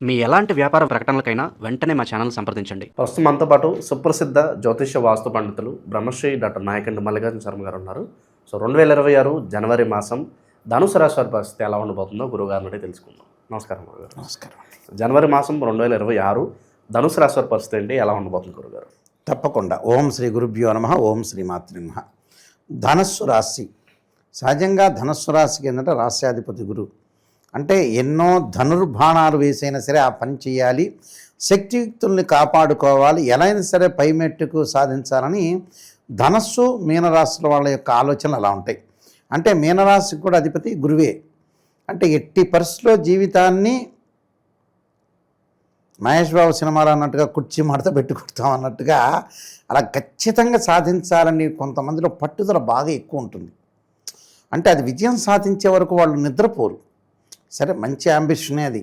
మీ ఎలాంటి వ్యాపార ప్రకటనలకైనా వెంటనే మా ఛానల్ సంప్రదించండి. ప్రస్తుతం మనతో పాటు సుప్రసిద్ధ జ్యోతిష వాస్తు పండితులు బ్రహ్మశ్రీ డాక్టర్ నాయకంటి మల్లికార్జున శర్మ గారు ఉన్నారు. సో 2026 జనవరి మాసం ధనుసు రాశి వారి పరిస్థితి ఎలా ఉండబోతుందో గురువుగారి నుండి తెలుసుకుందాం. నమస్కారం గురుగారు. నమస్కారం. జనవరి మాసం 2026 ధనుసు రాశి వారి పరిస్థితి ఏంటి, ఎలా ఉండబోతుంది గురుగారు? తప్పకుండా. ఓం శ్రీ గురుభ్యో నమః. ఓం శ్రీ మాతృ నమః. ధనస్సు రాశి, సహజంగా ధనస్సు రాశికి ఏంటంటే రాశ్యాధిపతి గురువు. అంటే ఎన్నో ధనుర్బాణాలు వేసైనా సరే ఆ పని చేయాలి, శక్తియుక్తుల్ని కాపాడుకోవాలి, ఎలా అయినా సరే పై మెట్టుకు సాధించాలని ధనస్సు మీనరాశుల వాళ్ళ యొక్క ఆలోచనలు అలా ఉంటాయి. అంటే మీనరాశికి కూడా అధిపతి గురువే. అంటే ఎట్టి పరిస్థితిలో జీవితాన్ని మహేష్ బాబు సినిమాలో అన్నట్టుగా కుర్చీ మడత పెట్టి కొడతాం అన్నట్టుగా అలా ఖచ్చితంగా సాధించాలని కొంతమందిలో పట్టుదల బాగా ఎక్కువ ఉంటుంది. అంటే అది విజయం సాధించే వరకు వాళ్ళు నిద్రపోరు. సరే, మంచి యాంబిషన్ అది.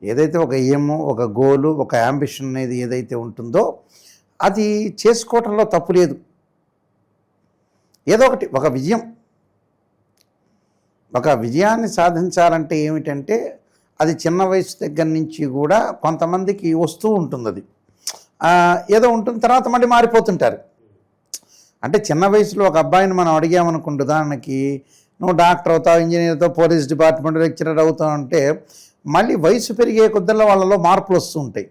ఏదైతే ఒక ఎయిమ్, ఒక గోలు, ఒక యాంబిషన్ అనేది ఏదైతే ఉంటుందో అది చేసుకోవటంలో తప్పు లేదు. ఏదో ఒకటి ఒక విజయాన్ని సాధించాలంటే ఏమిటంటే అది చిన్న వయసు దగ్గర నుంచి కూడా కొంతమందికి వస్తూ ఉంటుంది. అది ఏదో ఉంటుంది, తర్వాత మళ్ళీ మారిపోతుంటారు. అంటే చిన్న వయసులో ఒక అబ్బాయిని మనం అడిగామనుకుంటు, ఉదాహరణకి నువ్వు డాక్టర్ అవుతావు, ఇంజనీర్ అవుతావు, పోలీస్ డిపార్ట్మెంట్ లెక్చరర్ అవుతావు అంటే మళ్ళీ వయసు పెరిగే కొద్దల్లో వాళ్ళలో మార్పులు వస్తూ ఉంటాయి.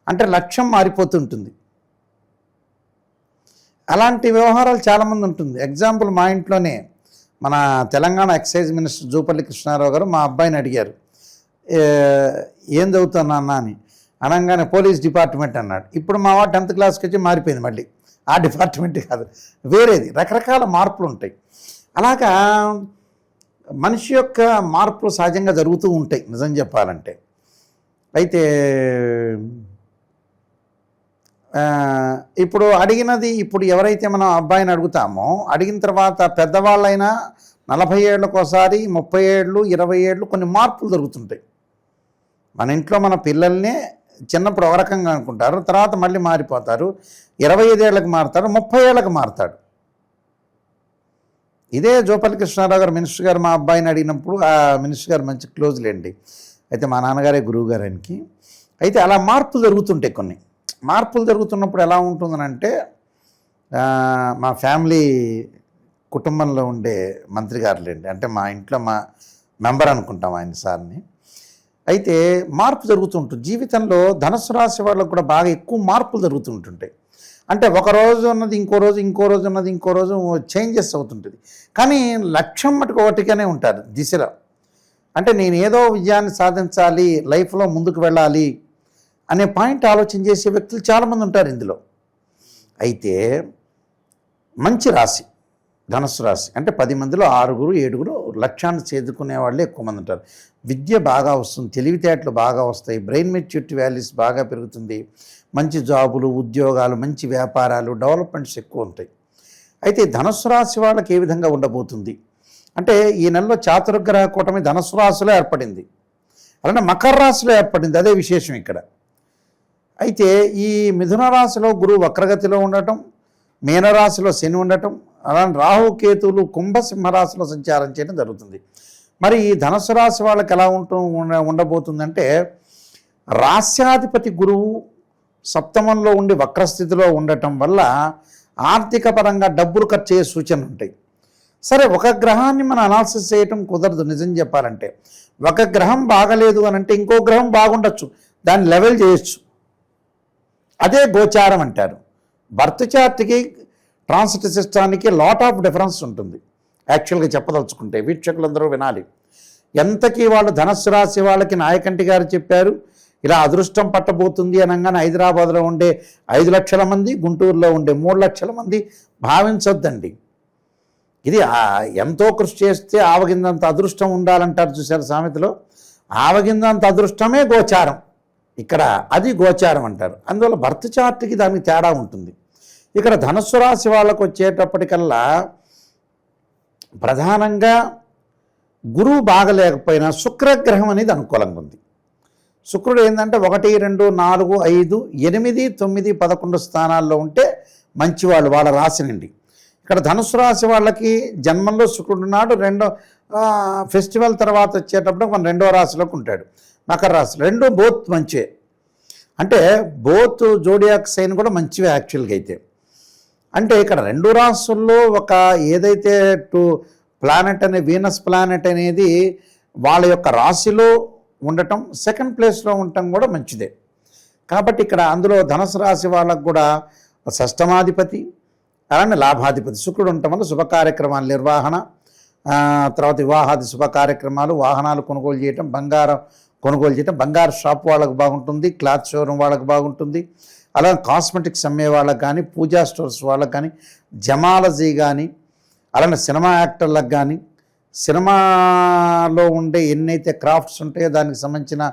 అంటే లక్ష్యం మారిపోతుంటుంది. అలాంటి వ్యవహారాలు చాలామంది ఉంటుంది. ఎగ్జాంపుల్, మా ఇంట్లోనే మన తెలంగాణ ఎక్సైజ్ మినిస్టర్ జూపల్లి కృష్ణారావు గారు మా అబ్బాయిని అడిగారు, ఏం చదువుతున్నా అన్న అని. అనగానే పోలీస్ డిపార్ట్మెంట్ అన్నాడు. ఇప్పుడు మా వాడు 10th క్లాస్కి వచ్చి మారిపోయింది, మళ్ళీ ఆ డిపార్ట్మెంట్ కాదు, వేరేది. రకరకాల మార్పులు ఉంటాయి. అలాగా మనిషి యొక్క మార్పులు సహజంగా జరుగుతూ ఉంటాయి నిజం చెప్పాలంటే. అయితే ఇప్పుడు అడిగినది, ఇప్పుడు ఎవరైతే మనం అబ్బాయిని అడుగుతామో అడిగిన తర్వాత పెద్దవాళ్ళైనా 40 ఏళ్ళకోసారి, 30 ఏళ్ళు, 20 ఏళ్ళు కొన్ని మార్పులు జరుగుతుంటాయి. మన ఇంట్లో మన పిల్లల్నే చిన్నప్పుడు ఒక రకంగా అనుకుంటారు, తర్వాత మళ్ళీ మారిపోతారు. 25 ఏళ్ళకి మారుతారు, 30 ఏళ్ళకి మారుతాడు. ఇదే జూపల్లి కృష్ణారావు గారు మినిస్టర్ గారు మా అబ్బాయిని అడిగినప్పుడు, ఆ మినిస్టర్ గారు మంచి క్లోజ్లేండి, అయితే మా నాన్నగారే గురువు గారు ఆయనకి. అయితే అలా మార్పులు జరుగుతుంటాయి. కొన్ని మార్పులు జరుగుతున్నప్పుడు ఎలా ఉంటుందనంటే, మా ఫ్యామిలీ కుటుంబంలో ఉండే మంత్రి గారులేండి, అంటే మా ఇంట్లో మా మెంబర్ అనుకుంటాం ఆయన సార్ని. అయితే మార్పు జరుగుతుంటుంది జీవితంలో. ధనుసు రాశి వాళ్ళకు కూడా బాగా ఎక్కువ మార్పులు జరుగుతుంటుంటాయి. అంటే ఒక రోజు ఉన్నది ఇంకో రోజు, ఇంకో రోజు ఉన్నది ఇంకో రోజు చేంజెస్ అవుతుంటుంది. కానీ లక్ష్యం మటుకు ఒకటిగానే ఉంటారు దిశలో. అంటే నేను ఏదో విజయాన్ని సాధించాలి, లైఫ్లో ముందుకు వెళ్ళాలి అనే పాయింట్ ఆలోచన చేసే వ్యక్తులు చాలామంది ఉంటారు ఇందులో. అయితే మంచి రాశి ధనుసు రాశి అంటే 10 మందిలో 6, 7 లక్ష్యాన్ని చేదుకునే వాళ్ళే ఎక్కువ మంది ఉంటారు. విద్య బాగా వస్తుంది, తెలివితేటలు బాగా వస్తాయి, బ్రెయిన్ మెచ్యూరిటీ వాల్యూస్ బాగా పెరుగుతుంది, మంచి జాబులు, ఉద్యోగాలు, మంచి వ్యాపారాలు, డెవలప్మెంట్స్ ఎక్కువ ఉంటాయి. అయితే ధనుసు రాశి వాళ్ళకి ఏ విధంగా ఉండబోతుంది అంటే, ఈ నెలలో చాతుర్గ్రహ కూటమి ధనుసు రాశిలో ఏర్పడింది, అలానే మకర రాశిలో ఏర్పడింది. అదే విశేషం ఇక్కడ. అయితే ఈ మిథున రాశిలో గురువు వక్రగతిలో ఉండటం, మీనరాశిలో శని ఉండటం, అలానే రాహుకేతువులు కుంభసింహరాశిలో సంచారం చేయడం జరుగుతుంది. మరి ఈ ధనుసు రాశి వాళ్ళకి ఎలా ఉండబోతుందంటే, రాస్యాధిపతి గురువు సప్తమంలో ఉండి వక్రస్థితిలో ఉండటం వల్ల ఆర్థిక పరంగా డబ్బులు ఖర్చు అయ్యే సూచనలు ఉంటాయి. సరే, ఒక గ్రహాన్ని మనం అనాలిసిస్ చేయటం కుదరదు నిజం చెప్పాలంటే. ఒక గ్రహం బాగలేదు అని అంటే ఇంకో గ్రహం బాగుండొచ్చు, దాన్ని లెవెల్ చేయొచ్చు. అదే గోచారం అంటారు. బర్త్ చార్ట్కి ట్రాన్సిట్ సిస్టానికి లాట్ ఆఫ్ డిఫరెన్స్ ఉంటుంది. యాక్చువల్గా చెప్పదలుచుకుంటే వీక్షకులందరూ వినాలి. ఎంతకీ వాళ్ళు ధనుస్సు రాశి వాళ్ళకి నాయకంటి గారు చెప్పారు, ఇలా అదృష్టం పట్టబోతుంది అనగానే హైదరాబాద్లో ఉండే 5 లక్షల మంది, గుంటూరులో ఉండే 3 లక్షల మంది భావించొద్దండి. ఇది ఎంతో కృషి చేస్తే ఆవగిందంత అదృష్టం ఉండాలంటారు చూశారు సామెతలో. ఆవగిందంత అదృష్టమే గోచారం ఇక్కడ, అది గోచారం అంటారు. అందువల్ల బర్త్ చార్ట్కి దానికి తేడా ఉంటుంది. ఇక్కడ ధనుస్సు రాశి వాళ్ళకు వచ్చేటప్పటికల్లా ప్రధానంగా గురువు బాగలేకపోయినా శుక్రగ్రహం అనేది అనుకూలంగా ఉంది. శుక్రుడు ఏంటంటే 1, 2, 4, 5, 8, 9, 11 స్థానాల్లో ఉంటే మంచివాళ్ళు వాళ్ళ రాశి నుండి. ఇక్కడ ధనుసు రాశి వాళ్ళకి జన్మంలో శుక్రుడు ఉన్నాడు, ఫెస్టివల్ తర్వాత వచ్చేటప్పుడు మన రెండో రాశిలోకి ఉంటాడు, మకర రాశి. రెండు బోత్ మంచివే, అంటే బోత్ జోడియాక్ సైన్ కూడా మంచివే యాక్చువల్గా అయితే. అంటే ఇక్కడ రెండు రాశుల్లో ఒక ఏదైతే ప్లానెట్ అనే వీనస్ ప్లానెట్ అనేది వాళ్ళ యొక్క రాశిలో ఉండటం, సెకండ్ ప్లేస్లో ఉండటం కూడా మంచిదే. కాబట్టి ఇక్కడ అందులో ధనుసు రాశి వాళ్ళకు కూడా షష్టమాధిపతి అలానే లాభాధిపతి శుక్రుడు ఉండటం వల్ల శుభ కార్యక్రమాల నిర్వహణ, తర్వాత వివాహాది శుభ కార్యక్రమాలు, వాహనాలు కొనుగోలు చేయటం, బంగారం కొనుగోలు చేయటం, బంగారు షాప్ వాళ్ళకు బాగుంటుంది, క్లాత్ షోరూమ్ వాళ్ళకు బాగుంటుంది, అలాగే కాస్మెటిక్స్ అమ్మే వాళ్ళకి కానీ, పూజా స్టోర్స్ వాళ్ళకి కానీ, జమాలజీ కానీ, అలానే సినిమా యాక్టర్లకు కానీ, సినిమాలో ఉండే ఎన్నైతే క్రాఫ్ట్స్ ఉంటాయో దానికి సంబంధించిన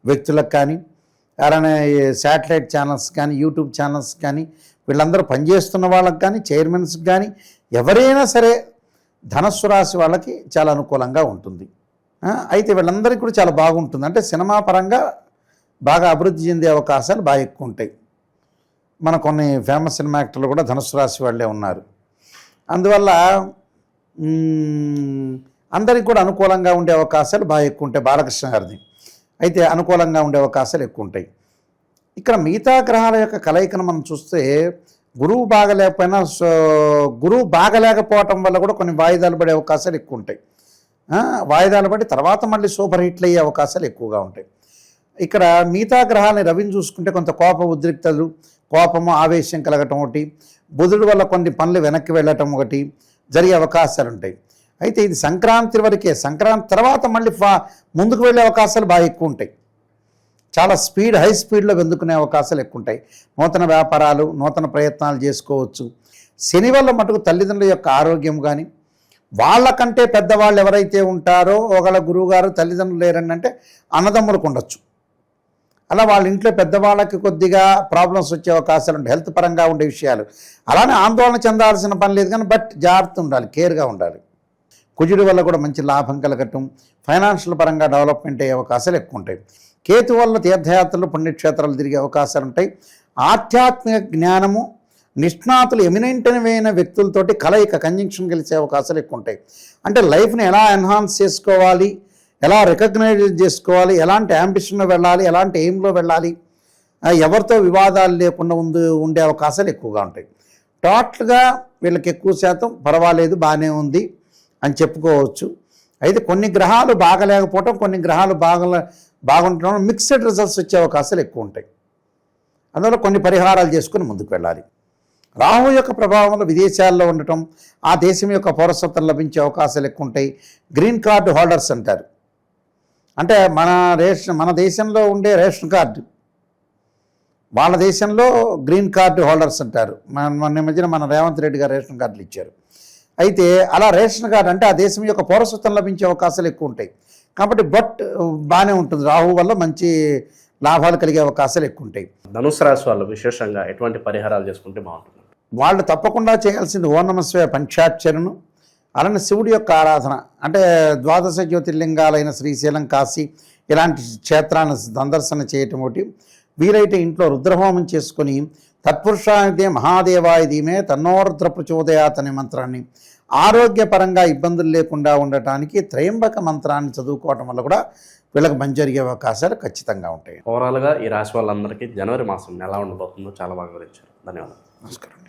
వ్యక్తులకు కానీ, అలానే శాటిలైట్ ఛానల్స్ కానీ, యూట్యూబ్ ఛానల్స్ కానీ, వీళ్ళందరూ పనిచేస్తున్న వాళ్ళకి కానీ, చైర్మన్స్కి కానీ, ఎవరైనా సరే ధనస్సు రాశి వాళ్ళకి చాలా అనుకూలంగా ఉంటుంది. అయితే వీళ్ళందరికీ కూడా చాలా బాగుంటుంది, అంటే సినిమా పరంగా బాగా అభివృద్ధి చెందే అవకాశాలు బాగా ఎక్కువ ఉంటాయి. మన కొన్ని ఫేమస్ సినిమా యాక్టర్లు కూడా ధనుసు రాశి వాళ్ళే ఉన్నారు. అందువల్ల అందరికి కూడా అనుకూలంగా ఉండే అవకాశాలు బాగా ఎక్కువ ఉంటాయి. బాలకృష్ణ గారిది అయితే అనుకూలంగా ఉండే అవకాశాలు ఎక్కువ ఉంటాయి. ఇక్కడ మిగతా గ్రహాల యొక్క కలయికను మనం చూస్తే గురువు బాగలేకపోయినా గురువు బాగలేకపోవటం వల్ల కూడా కొన్ని వాయిదాలు పడే అవకాశాలు ఎక్కువ ఉంటాయి. వాయిదాలు పడి తర్వాత మళ్ళీ సూపర్ హిట్లు అయ్యే అవకాశాలు ఎక్కువగా ఉంటాయి. ఇక్కడ మిగతా గ్రహాలని రవిని చూసుకుంటే కొంత కోప ఉద్రిక్తలు, కోపము ఆవేశం కలగటం ఒకటి, బుధుడు వల్ల కొన్ని పనులు వెనక్కి వెళ్ళటం ఒకటి జరిగే అవకాశాలు ఉంటాయి. అయితే ఇది సంక్రాంతి వరకే, సంక్రాంతి తర్వాత మళ్ళీ ముందుకు వెళ్ళే అవకాశాలు బాగా ఎక్కువ ఉంటాయి. చాలా హై స్పీడ్లో వెందుకునే అవకాశాలు ఎక్కువ ఉంటాయి. నూతన వ్యాపారాలు, నూతన ప్రయత్నాలు చేసుకోవచ్చు. శని వల్ల మటుకు తల్లిదండ్రుల యొక్క ఆరోగ్యం కానీ, వాళ్ళకంటే పెద్దవాళ్ళు ఎవరైతే ఉంటారో, ఒకళ్ళ గురువుగారు తల్లిదండ్రులు లేరండి అంటే అన్నదమ్ములకు ఉండొచ్చు. అలా వాళ్ళ ఇంట్లో పెద్దవాళ్ళకి కొద్దిగా ప్రాబ్లమ్స్ వచ్చే అవకాశాలు ఉంటాయి, హెల్త్ పరంగా ఉండే విషయాలు. అలానే ఆందోళన చెందాల్సిన పని లేదు కానీ బట్ జాగ్రత్త ఉండాలి, కేర్గా ఉండాలి. కుజుడి వల్ల కూడా మంచి లాభం కలగటం, ఫైనాన్షియల్ పరంగా డెవలప్మెంట్ అయ్యే అవకాశాలు ఎక్కువ ఉంటాయి. కేతు వల్ల తీర్థయాత్రలు, పుణ్యక్షేత్రాలు తిరిగే అవకాశాలు ఉంటాయి. ఆధ్యాత్మిక జ్ఞానము, నిష్ణాతులు ఎమినెంట్ అయిన వ్యక్తులతోటి కలయిక కంజంక్షన్ కలిసే అవకాశాలు ఎక్కువ ఉంటాయి. అంటే లైఫ్ని ఎలా ఎన్హాన్స్ చేసుకోవాలి, ఎలా రికగ్నైజ్ చేసుకోవాలి, ఎలాంటి యాంబిషన్లో వెళ్ళాలి, ఎలాంటి ఎయిమ్లో వెళ్ళాలి, ఎవరితో వివాదాలు లేకుండా ఉండే అవకాశాలు ఎక్కువగా ఉంటాయి. టోటల్గా వీళ్ళకి ఎక్కువ శాతం పర్వాలేదు, బాగానే ఉంది అని చెప్పుకోవచ్చు. అయితే కొన్ని గ్రహాలు బాగలేకపోవటం, కొన్ని గ్రహాలు బాగుండటం, మిక్స్డ్ రిజల్ట్స్ వచ్చే అవకాశాలు ఎక్కువ ఉంటాయి. అందువల్ల కొన్ని పరిహారాలు చేసుకుని ముందుకు వెళ్ళాలి. రాహు యొక్క ప్రభావంలో విదేశాల్లో ఉండటం, ఆ దేశం యొక్క పౌరసత్వం లభించే అవకాశాలు ఎక్కువ ఉంటాయి. గ్రీన్ కార్డు హోల్డర్స్ అంటారు, అంటే మన దేశంలో ఉండే రేషన్ కార్డు వాళ్ళ దేశంలో గ్రీన్ కార్డు హోల్డర్స్ అంటారు. మొన్న మధ్యన మన రేవంత్ రెడ్డి గారు రేషన్ కార్డులు ఇచ్చారు. అయితే అలా రేషన్ కార్డు అంటే ఆ దేశం యొక్క పౌరసత్వం లభించే అవకాశాలు ఎక్కువ ఉంటాయి. కాబట్టి బాగానే ఉంటుంది, రాహు వల్ల మంచి లాభాలు కలిగే అవకాశాలు ఎక్కువ ఉంటాయి. ధనుసు రాశి వాళ్ళు విశేషంగా ఎటువంటి పరిహారాలు చేసుకుంటే బాగుంటుంది? వాళ్ళు తప్పకుండా చేయాల్సింది ఓం నమః శివాయ పంచాక్షరను, అలానే శివుడి యొక్క ఆరాధన, అంటే ద్వాదశ జ్యోతిర్లింగాలైన శ్రీశైలం, కాశీ ఇలాంటి క్షేత్రాన్ని సందర్శన చేయటం ఒకటి. వీలైతే ఇంట్లో రుద్రహోమం చేసుకొని తత్పురుషాయ మహాదేవాయ ధీమే తన్నోరుద్ర ప్రచోదయాత్ అనే మంత్రాన్ని, ఆరోగ్యపరంగా ఇబ్బందులు లేకుండా ఉండటానికి త్రయంబక మంత్రాన్ని చదువుకోవటం వల్ల కూడా వీళ్ళకి మంచి జరిగే అవకాశాలు ఖచ్చితంగా ఉంటాయి. ఓవరాల్గా ఈ రాశి వాళ్ళందరికీ జనవరి మాసం ఎలా ఉండబోతుందో చాలా బాగా వివరించారు. ధన్యవాదాలు. నమస్కారం.